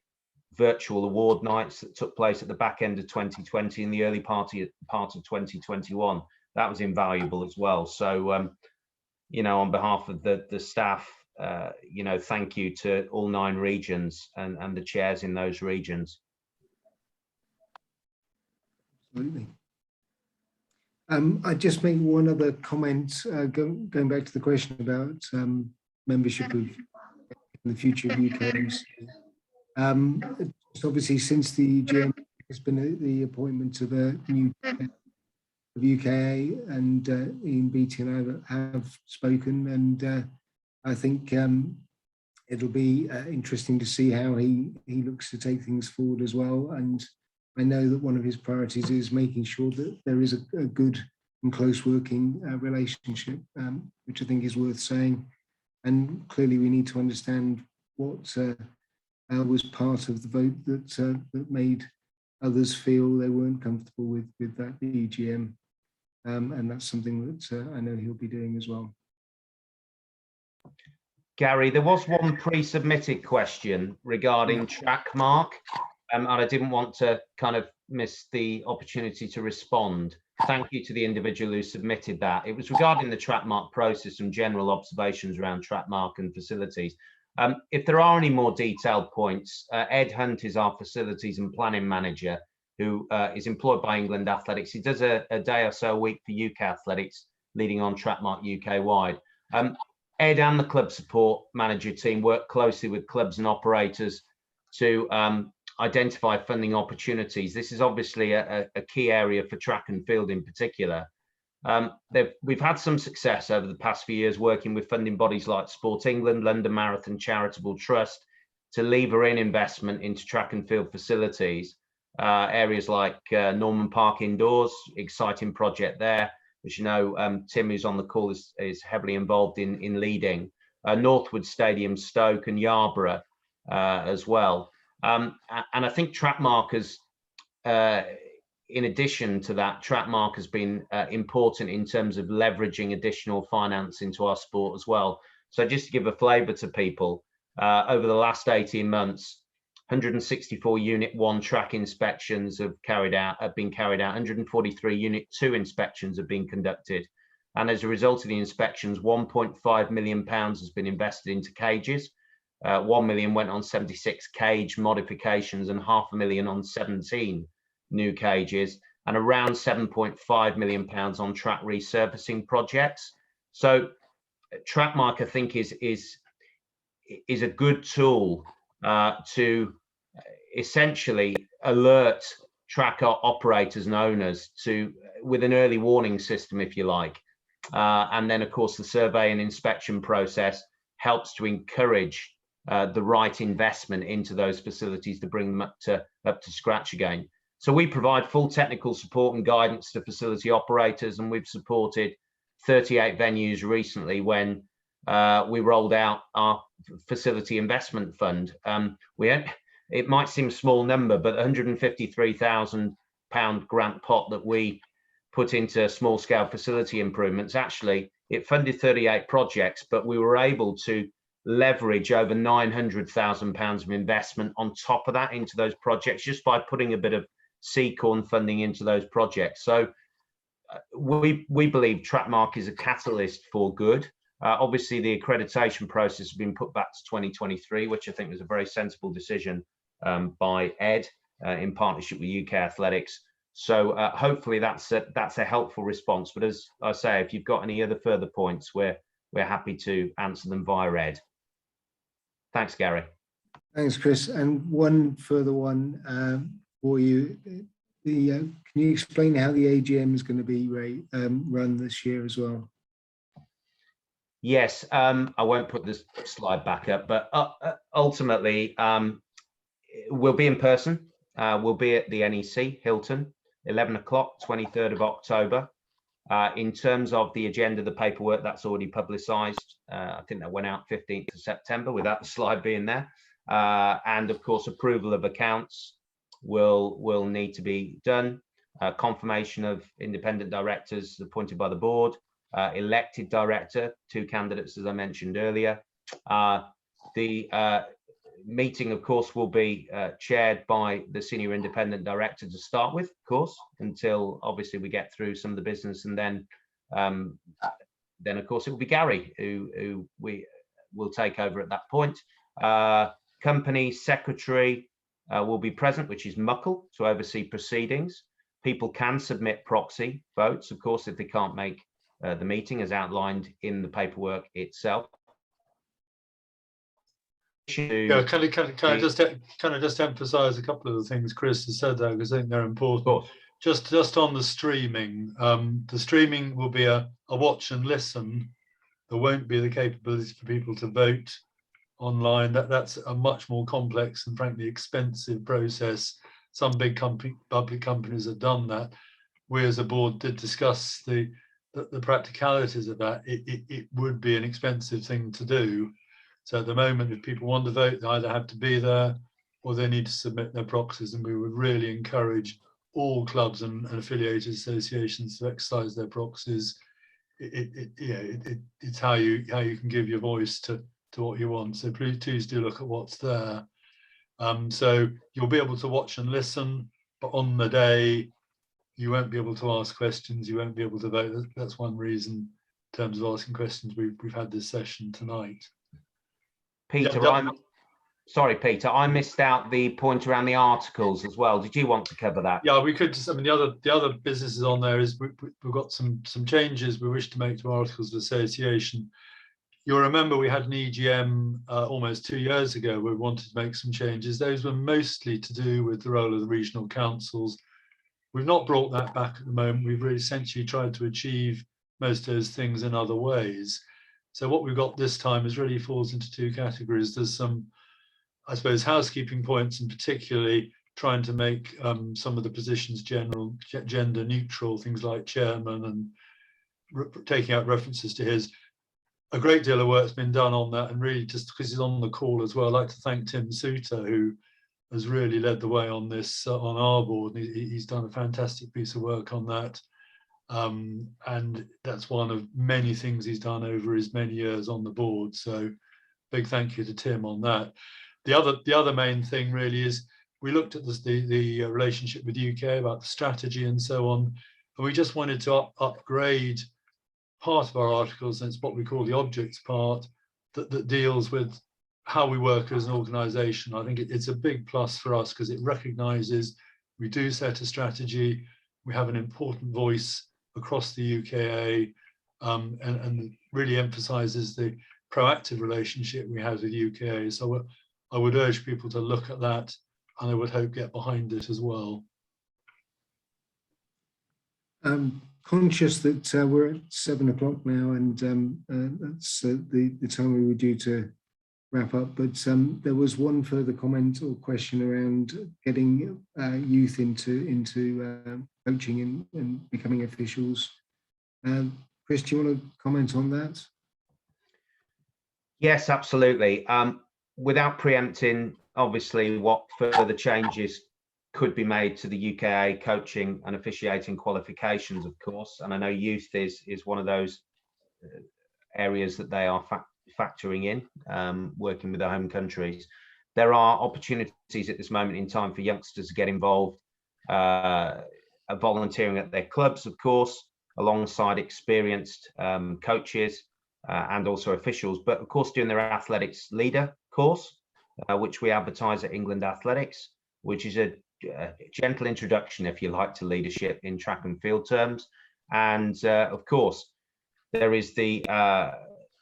virtual award nights that took place at the back end of 2020 and the early part of 2021, that was invaluable as well. So, on behalf of the staff, thank you to all 9 regions and the chairs in those regions. Absolutely. I just make one other comment, going back to the question about membership of the future of UKMC. Obviously, since the GM has been the appointment of a new of UKA, and Ian Beattie and I have spoken, and I think it'll be interesting to see how he looks to take things forward as well. And I know that one of his priorities is making sure that there is a good and close working relationship, which I think is worth saying. And clearly we need to understand what was part of the vote that made others feel they weren't comfortable with that EGM. And that's something that I know he'll be doing as well. Gary, there was one pre-submitted question regarding track mark, and I didn't want to kind of miss the opportunity to respond. Thank you to the individual who submitted that. It was regarding the track mark process and general observations around track mark and facilities. If there are any more detailed points, Ed Hunt is our facilities and planning manager, who is employed by England Athletics. He does a day or so a week for UK Athletics, leading on track mark UK wide. Ed and the club support manager team work closely with clubs and operators to identify funding opportunities. This is obviously a key area for track and field in particular. We've had some success over the past few years working with funding bodies like Sport England, London Marathon Charitable Trust to lever in investment into track and field facilities. Areas like Norman Park Indoors, exciting project there. As you know, Tim, who's on the call, is heavily involved in leading. Northwood Stadium, Stoke and Yarborough as well. And I think track markers, in addition to that, track mark has been important in terms of leveraging additional finance into our sport as well. So just to give a flavour to people, over the last 18 months, 164 Unit 1 track inspections have been carried out. 143 Unit 2 inspections have been conducted. And as a result of the inspections, £1.5 million has been invested into cages. 1 million went on 76 cage modifications and £500,000 on 17 new cages, and around £7.5 million on track resurfacing projects. So TrackMark, I think, is a good tool to essentially alert track operators and owners with an early warning system, if you like. And then, of course, the survey and inspection process helps to encourage the right investment into those facilities to bring them up to scratch again. So we provide full technical support and guidance to facility operators, and we've supported 38 venues recently when we rolled out our facility investment fund. It might seem a small number, but £153,000 grant pot that we put into small scale facility improvements, actually it funded 38 projects, but we were able to leverage over £900,000 of investment on top of that into those projects, just by putting a bit of C-Corn funding into those projects. So we believe TrackMark is a catalyst for good. Obviously, the accreditation process has been put back to 2023, which I think was a very sensible decision by Ed in partnership with UK Athletics. So hopefully that's a helpful response. But as I say, if you've got any other further points, we're happy to answer them via Ed. Thanks, Gary. Thanks, Chris. And one further one for you. Can you explain how the AGM is going to be run this year as well? Yes, I won't put this slide back up, but ultimately we'll be in person. We'll be at the NEC Hilton, 11 o'clock, 23rd of October. In terms of the agenda, the paperwork, that's already publicised. I think that went out 15th of September without the slide being there. And of course, approval of accounts will need to be done. Confirmation of independent directors appointed by the board. Elected director, 2 candidates, as I mentioned earlier. The meeting, of course, will be chaired by the senior independent director to start with, of course, until obviously we get through some of the business, and then of course it will be Gary who we will take over at that point. Company secretary will be present, which is Muckle, to oversee proceedings. People can submit proxy votes, of course, if they can't make the meeting as outlined in the paperwork itself. Yeah, can I just emphasise a couple of the things Chris has said there, because I think they're important. Just on the streaming will be a watch and listen. There won't be the capability for people to vote online. That's a much more complex and frankly expensive process. Some big public companies have done that. we as a board did discuss the practicalities of that. It would be an expensive thing to do. So at the moment, if people want to vote, they either have to be there or they need to submit their proxies. And we would really encourage all clubs and affiliated associations to exercise their proxies. It's how you can give your voice to what you want. So please do look at what's there. So you'll be able to watch and listen, but on the day, you won't be able to ask questions. You won't be able to vote. That's one reason in terms of asking questions. We've had this session tonight. Peter, Yeah, sorry, Peter, I missed out the point around the articles as well. Did you want to cover that? Yeah, we could just, I mean, the other businesses on there is we've got some changes we wish to make to Articles of Association. You'll remember we had an EGM almost 2 years ago where we wanted to make some changes. Those were mostly to do with the role of the regional councils. We've not brought that back at the moment. We've really essentially tried to achieve most of those things in other ways. So what we've got this time is really falls into two categories. There's some, I suppose, housekeeping points, and particularly trying to make some of the positions gender neutral, things like chairman, and taking out references to his. A great deal of work's been done on that, and really just because he's on the call as well, I'd like to thank Tim Suter, who has really led the way on this on our board. He's done a fantastic piece of work on that. And that's one of many things he's done over his many years on the board. So big thank you to Tim on that. The other main thing really is we looked at the relationship with the UK, about the strategy and so on, and we just wanted to upgrade part of our articles, and it's what we call the objects part, that deals with how we work as an organisation. I think it's a big plus for us because it recognises we do set a strategy, we have an important voice across the UKA, and really emphasises the proactive relationship we have with UKA. So I would urge people to look at that, and I would hope get behind it as well. Conscious that we're at 7 o'clock now, and that's the time we were due to wrap up, but there was one further comment or question around getting youth into coaching and becoming officials. Chris, do you want to comment on that? Yes, absolutely. Without preempting, obviously, what further changes could be made to the UKA coaching and officiating qualifications, of course, and I know youth is one of those areas that they are factoring in, working with their home countries. There are opportunities at this moment in time for youngsters to get involved, volunteering at their clubs, of course, alongside experienced coaches and also officials, but of course doing their athletics leader course, which we advertise at England Athletics, which is a gentle introduction, if you like, to leadership in track and field terms. And of course, there is the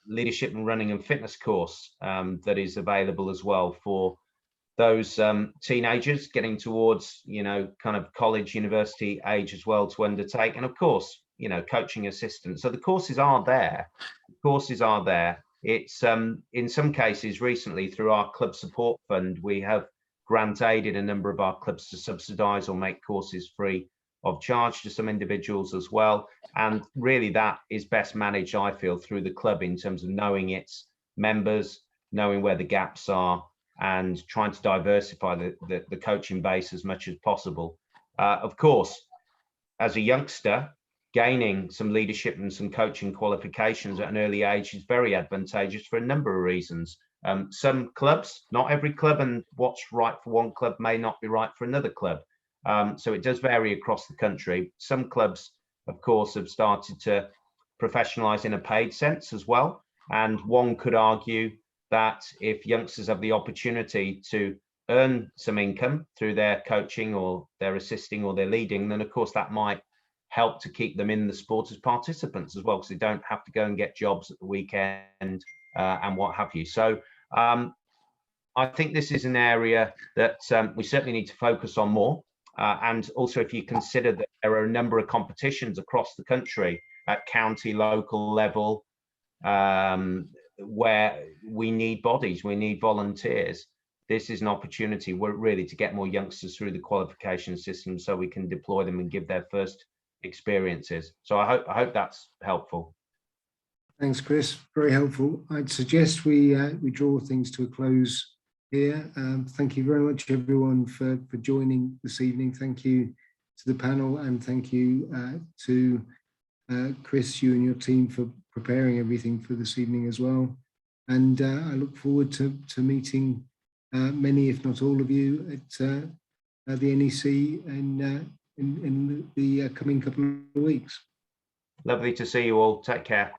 leadership and running and fitness course that is available as well for those teenagers getting towards, kind of college, university age as well to undertake. And of course, coaching assistance. So the courses are there. It's in some cases recently through our club support fund, we have grant aided a number of our clubs to subsidise or make courses free of charge to some individuals as well. And really that is best managed, I feel, through the club in terms of knowing its members, knowing where the gaps are, and trying to diversify the coaching base as much as possible. Of course, as a youngster, gaining some leadership and some coaching qualifications at an early age is very advantageous for a number of reasons. Some clubs, not every club, and what's right for one club may not be right for another club. So it does vary across the country. Some clubs, of course, have started to professionalise in a paid sense as well. And one could argue that if youngsters have the opportunity to earn some income through their coaching or their assisting or their leading, then of course that might help to keep them in the sport as participants as well, because they don't have to go and get jobs at the weekend and what have you. So I think this is an area that we certainly need to focus on more. And also, if you consider that there are a number of competitions across the country at county, local level, where we need bodies, we need volunteers. This is an opportunity really to get more youngsters through the qualification system so we can deploy them and give their first experiences. So I hope that's helpful. Thanks, Chris. Very helpful. I'd suggest we draw things to a close here. Thank you very much, everyone, for joining this evening. Thank you to the panel, and thank you to Chris, you and your team, for preparing everything for this evening as well. And I look forward to meeting many, if not all of you, at the NEC in the coming couple of weeks. Lovely to see you all. Take care.